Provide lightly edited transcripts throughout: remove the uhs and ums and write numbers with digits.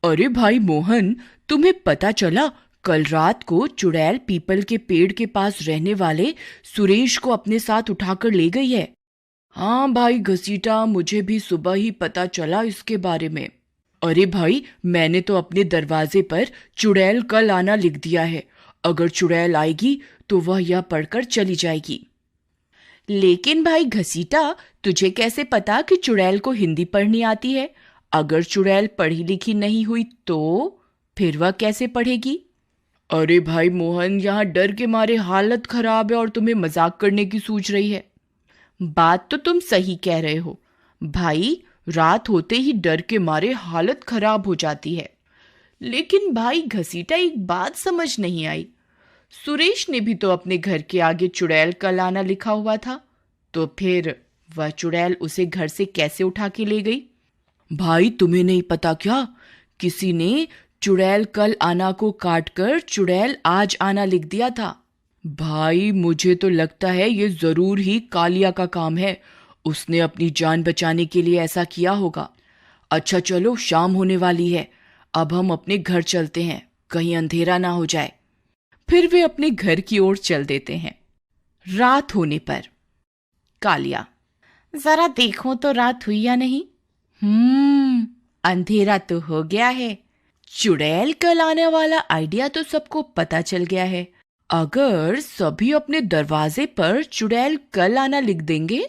अरे भाई मोहन, तुम्हें पता चला? कल रात को चुड़ैल पीपल के पेड़ के पास रहने वाले सुरेश को अपने साथ उठाकर ले गई है। हाँ भाई घसीटा, मुझे भी सुबह ही पता चला इसके बारे में। अरे भाई, मैंने तो अपने दरवाजे पर चुड़ैल कल आना लिख दिया है। अगर चुड़ैल आएगी तो वह यह पढ़कर चली जाएगी। लेकिन भाई घसीटा, तुझे कैसे पता कि चुड़ैल को हिंदी पढ़नी आती है? अगर चुड़ैल पढ़ी लिखी नहीं हुई तो फिर वह कैसे पढ़ेगी? अरे भाई मोहन, यहाँ डर के मारे हालत खराब है और तुम्हें मजाक करने की सूझ रही है। बात तो तुम सही कह रहे हो भाई, रात होते ही डर के मारे हालत खराब हो जाती है। लेकिन भाई घसीटा, एक बात समझ नहीं आई। सुरेश ने भी तो अपने घर के आगे चुड़ैल का लाना लिखा हुआ था, तो फिर वह चुड़ैल उसे घर से कैसे उठा के ले गई? भाई तुम्हें नहीं पता क्या? किसी ने चुड़ैल कल आना को काटकर चुड़ैल आज आना लिख दिया था। भाई मुझे तो लगता है ये जरूर ही कालिया का काम है। उसने अपनी जान बचाने के लिए ऐसा किया होगा। अच्छा चलो, शाम होने वाली है, अब हम अपने घर चलते हैं, कहीं अंधेरा ना हो जाए। फिर वे अपने घर की ओर चल देते हैं। रात होने पर कालिया, जरा देखो तो रात हुई या नहीं। अंधेरा तो हो गया है। चुड़ैल कल आने वाला आइडिया तो सबको पता चल गया है। अगर सभी अपने दरवाजे पर चुड़ैल कल आना लिख देंगे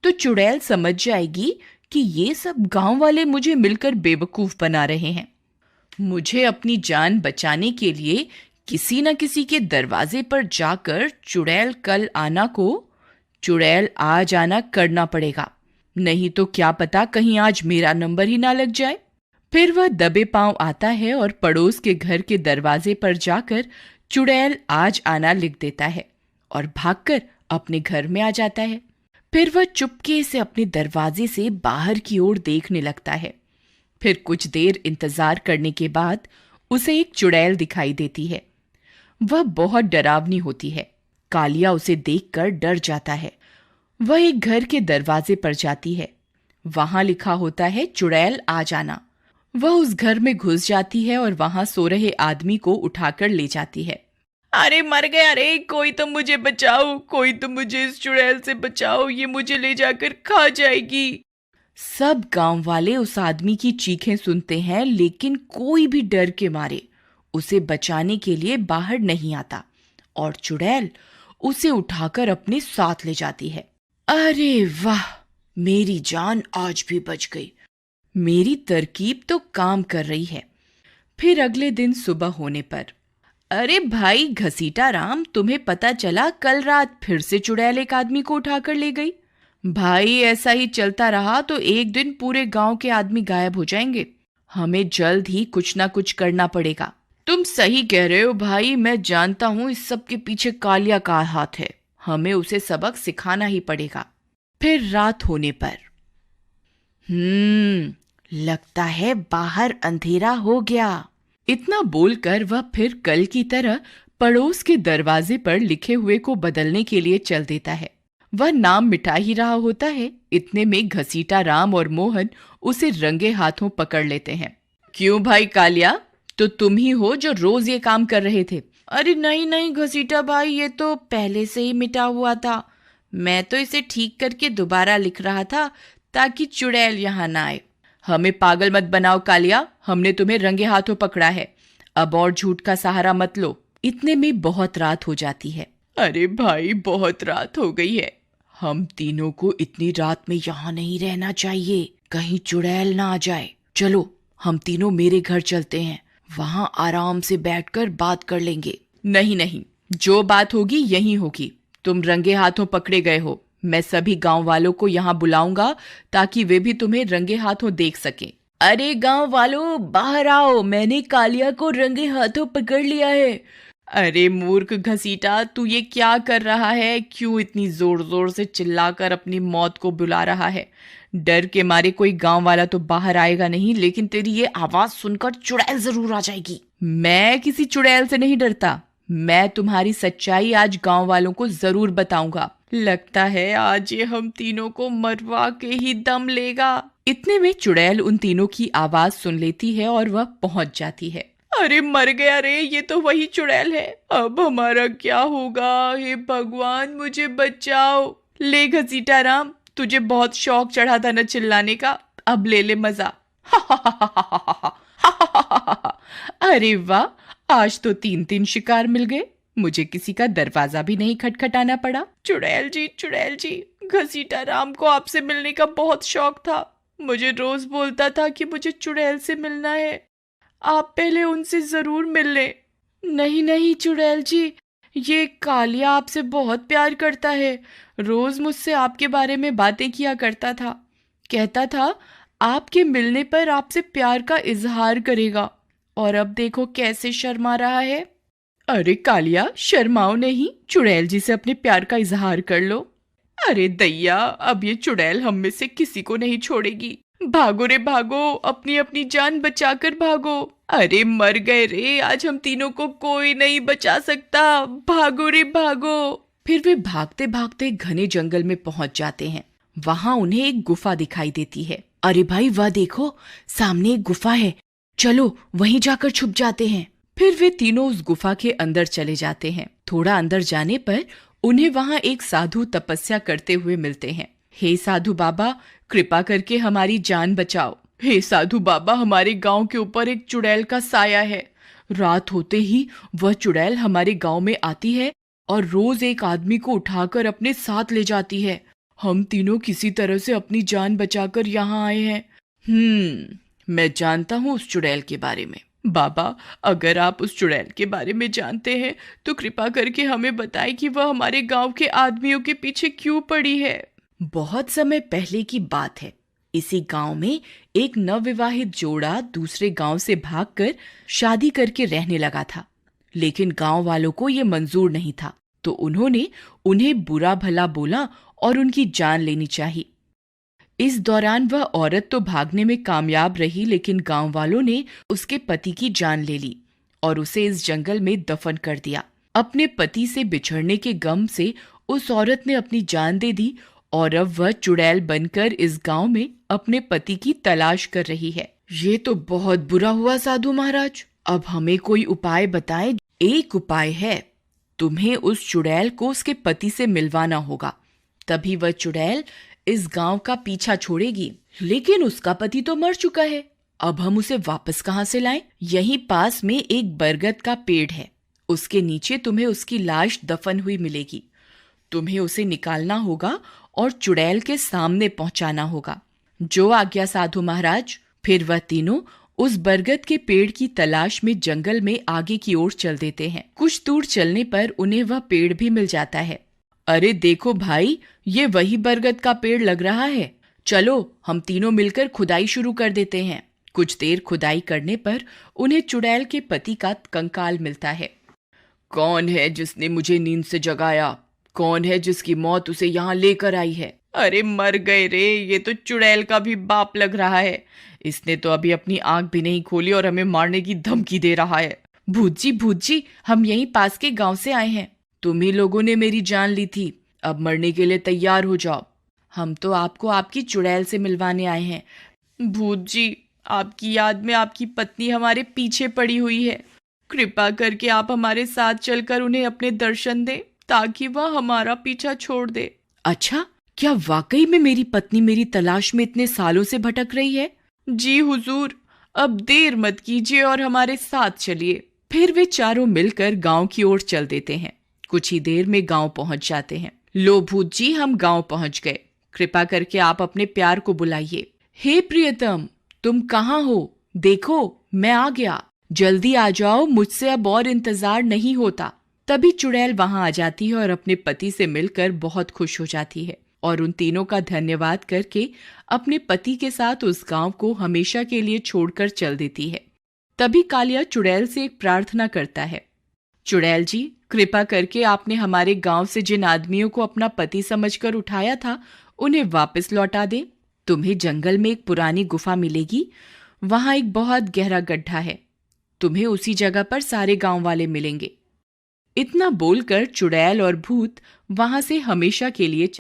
तो चुड़ैल समझ जाएगी कि ये सब गांव वाले मुझे मिलकर बेवकूफ बना रहे हैं। मुझे अपनी जान बचाने के लिए किसी न किसी के दरवाजे पर जाकर चुड़ैल कल आना को चुड़ैल आज आना करना पड़ेगा, नहीं तो क्या पता कहीं आज मेरा नंबर ही ना लग जाए। फिर वह दबे पांव आता है और पड़ोस के घर के दरवाजे पर जाकर चुड़ैल आज आना लिख देता है और भागकर अपने घर में आ जाता है। फिर वह चुपके से अपने दरवाजे से बाहर की ओर देखने लगता है। फिर कुछ देर इंतजार करने के बाद उसे एक चुड़ैल दिखाई देती है। वह बहुत डरावनी होती है। कालिया उसे देखकर डर जाता है। वह एक घर के दरवाजे पर जाती है। वहां लिखा होता है चुड़ैल आ जाना। वह उस घर में घुस जाती है और वहां सो रहे आदमी को उठाकर ले जाती है। अरे मर गया रे, कोई तो मुझे बचाओ, कोई तो मुझे इस चुड़ैल से बचाओ, ये मुझे ले जाकर खा जाएगी। सब गांव वाले उस आदमी की चीखें सुनते हैं, लेकिन कोई भी डर के मारे उसे बचाने के लिए बाहर नहीं आता और चुड़ैल उसे उठाकर अपने साथ ले जाती है। अरे वाह, मेरी जान आज भी बच गई। मेरी तरकीब तो काम कर रही है। फिर अगले दिन सुबह होने पर, अरे भाई घसीटा राम, तुम्हें पता चला कल रात फिर से चुड़ैल एक आदमी को उठाकर ले गई। भाई ऐसा ही चलता रहा तो एक दिन पूरे गांव के आदमी गायब हो जाएंगे। हमें जल्द ही कुछ ना कुछ करना पड़ेगा। तुम सही कह रहे हो भाई, मैं जानता हूँ इस सब के पीछे कालिया का हाथ है। हमें उसे सबक सिखाना ही पड़ेगा। फिर रात होने पर, लगता है बाहर अंधेरा हो गया। इतना बोलकर वह फिर कल की तरह पड़ोस के दरवाजे पर लिखे हुए को बदलने के लिए चल देता है। वह नाम मिटा ही रहा होता है, इतने में घसीटा राम और मोहन उसे रंगे हाथों पकड़ लेते हैं। क्यों भाई कालिया, तो तुम ही हो जो रोज ये काम कर रहे थे? अरे नहीं नहीं घसीटा भाई, ये तो पहले से ही मिटा हुआ था। मैं तो इसे ठीक करके दोबारा लिख रहा था ताकि चुड़ैल यहाँ ना आए। हमें पागल मत बनाओ कालिया, हमने तुम्हें रंगे हाथों पकड़ा है। अब और झूठ का सहारा मत लो। इतने में बहुत रात हो जाती है। अरे भाई बहुत रात हो गई है। हम तीनों को इतनी रात में यहाँ नहीं रहना चाहिए, कहीं चुड़ैल ना आ जाए। चलो हम तीनों मेरे घर चलते हैं, वहां आराम से बैठकर बात कर लेंगे। नहीं नहीं, जो बात होगी यही होगी। तुम रंगे हाथों पकड़े गए हो। मैं सभी गांव वालों को यहाँ बुलाऊंगा ताकि वे भी तुम्हें रंगे हाथों देख सकें। अरे गांव वालों बाहर आओ, मैंने कालिया को रंगे हाथों पकड़ लिया है। अरे मूर्ख घसीटा, तू ये क्या कर रहा है? क्यों इतनी जोर जोर से चिल्लाकर अपनी मौत को बुला रहा है? डर के मारे कोई गांव वाला तो बाहर आएगा नहीं, लेकिन तेरी ये आवाज सुनकर चुड़ैल जरूर आ जाएगी। मैं किसी चुड़ैल से नहीं डरता। मैं तुम्हारी सच्चाई आज गांव वालों को जरूर बताऊंगा। लगता है आज ये हम तीनों को मरवा के ही दम लेगा। इतने में चुड़ैल उन तीनों की आवाज सुन लेती है और वह पहुंच जाती है। अरे मर गया रे, ये तो वही चुड़ैल है। अब हमारा क्या होगा? हे भगवान मुझे बचाओ। ले घसीटा राम, तुझे बहुत शौक चढ़ा था न चिल्लाने का, अब ले ले मजा। अरे वाह, आज तो 3 शिकार मिल गए। मुझे किसी का दरवाजा भी नहीं खटखटाना पड़ा। चुड़ैल जी, घसीटा राम को आपसे मिलने का बहुत शौक था। मुझे रोज बोलता था कि मुझे चुड़ैल से मिलना है। आप पहले उनसे जरूर मिल लें। नहीं चुड़ैल जी, ये कालिया आपसे बहुत प्यार करता है। रोज मुझसे आपके बारे में बातें किया करता था। कहता था आपके मिलने पर आपसे प्यार का इजहार करेगा, और अब देखो कैसे शर्मा रहा है। अरे कालिया, शर्माओ नहीं, चुड़ैल जी से अपने प्यार का इजहार कर लो। अरे दैया, अब ये चुड़ैल हम में से किसी को नहीं छोड़ेगी। भागो रे भागो, अपनी अपनी जान बचाकर भागो। अरे मर गए रे, आज हम तीनों को कोई नहीं बचा सकता। भागो रे भागो। फिर वे भागते भागते घने जंगल में पहुंच जाते हैं। वहां उन्हें एक गुफा दिखाई देती है। अरे भाई वह देखो, सामने एक गुफा है, चलो वहीं जाकर छुप जाते हैं। फिर वे तीनों उस गुफा के अंदर चले जाते हैं। थोड़ा अंदर जाने पर उन्हें वहां एक साधु तपस्या करते हुए मिलते हैं। हे साधु बाबा, कृपा करके हमारी जान बचाओ। हे साधु बाबा, हमारे गांव के ऊपर एक चुड़ैल का साया है। रात होते ही वह चुड़ैल हमारे गांव में आती है और रोज एक आदमी को उठाकर अपने साथ ले जाती है। हम तीनों किसी तरह से अपनी जान बचाकर यहाँ आए हैं। मैं जानता हूँ उस चुड़ैल के बारे में। बाबा, अगर आप उस चुड़ैल के बारे में जानते हैं तो कृपा करके हमें बताएं कि वह हमारे गांव के आदमियों के पीछे क्यों पड़ी है। बहुत समय पहले की बात है। इसी गांव में एक नवविवाहित जोड़ा दूसरे गांव से भागकर शादी करके रहने लगा था, लेकिन गांव वालों को ये मंजूर नहीं था, तो उन्होंने उन्हें बुरा भला बोला और उनकी जान लेनी चाहिए। इस दौरान वह औरत तो भागने में कामयाब रही, लेकिन गांव वालों ने उसके पति की जान ले ली और उसे इस जंगल में दफन कर दिया। अपने पति से बिछड़ने के गम से उस औरत ने अपनी जान दे दी और अब वह चुड़ैल बनकर इस गांव में अपने पति की तलाश कर रही है। ये तो बहुत बुरा हुआ साधु महाराज, अब हमें कोई उपाय बताएं। एक उपाय है, तुम्हें उस चुड़ैल को उसके पति से मिलवाना होगा, तभी वह चुड़ैल इस गांव का पीछा छोड़ेगी। लेकिन उसका पति तो मर चुका है, अब हम उसे वापस कहां से लाएं? यहीं पास में एक बरगद का पेड़ है, उसके नीचे तुम्हें उसकी लाश दफन हुई मिलेगी। तुम्हें उसे निकालना होगा और चुड़ैल के सामने पहुंचाना होगा। जो आज्ञा साधु महाराज। फिर वह तीनों उस बरगद के पेड़ की तलाश में जंगल में आगे की ओर चल देते हैं। कुछ दूर चलने पर उन्हें वह पेड़ भी मिल जाता है। अरे देखो भाई, ये वही बरगद का पेड़ लग रहा है। चलो हम तीनों मिलकर खुदाई शुरू कर देते हैं। कुछ देर खुदाई करने पर उन्हें चुड़ैल के पति का कंकाल मिलता है। कौन है जिसने मुझे नींद से जगाया? कौन है जिसकी मौत उसे यहाँ लेकर आई है? अरे मर गए रे, ये तो चुड़ैल का भी बाप लग रहा है। इसने तो अभी अपनी आंख भी नहीं खोली और हमें मारने की धमकी दे रहा है। भूत जी, हम यहीं पास के गांव से आए हैं। तुम ही लोगों ने मेरी जान ली थी, अब मरने के लिए तैयार हो जाओ। हम तो आपको आपकी चुड़ैल से मिलवाने आए हैं। भूत जी, आपकी याद में आपकी पत्नी हमारे पीछे पड़ी हुई है। कृपा करके आप हमारे साथ चलकर उन्हें अपने दर्शन दें, ताकि वह हमारा पीछा छोड़ दे। अच्छा, क्या वाकई में मेरी पत्नी मेरी तलाश में इतने सालों से भटक रही है? जी हुजूर, अब देर मत कीजिए और हमारे साथ चलिए। फिर वे चारों मिलकर गांव की ओर चल देते हैं। कुछ ही देर में गांव पहुंच जाते हैं। लो भूत जी, हम गांव पहुंच गए। कृपा करके आप अपने प्यार को बुलाइए। हे प्रियतम, तुम कहाँ हो? देखो मैं आ गया, जल्दी आ जाओ, मुझसे अब और इंतजार नहीं होता। तभी चुड़ैल वहां आ जाती है और अपने पति से मिलकर बहुत खुश हो जाती है और उन तीनों का धन्यवाद करके अपने पति के साथ उस गांव को हमेशा के लिए छोड़कर चल देती है। तभी कालिया चुड़ैल से एक प्रार्थना करता है। चुड़ैल जी, कृपा करके आपने हमारे गांव से जिन आदमियों को अपना पति समझकर उठाया था, उन्हें वापस लौटा दे। तुम्हें जंगल में एक पुरानी गुफा मिलेगी, वहां एक बहुत गहरा गड्ढा है। तुम्हें उसी जगह पर सारे गांव वाले मिलेंगे। इतना बोलकर चुड़ैल और भूत वहां से हमेशा के लिए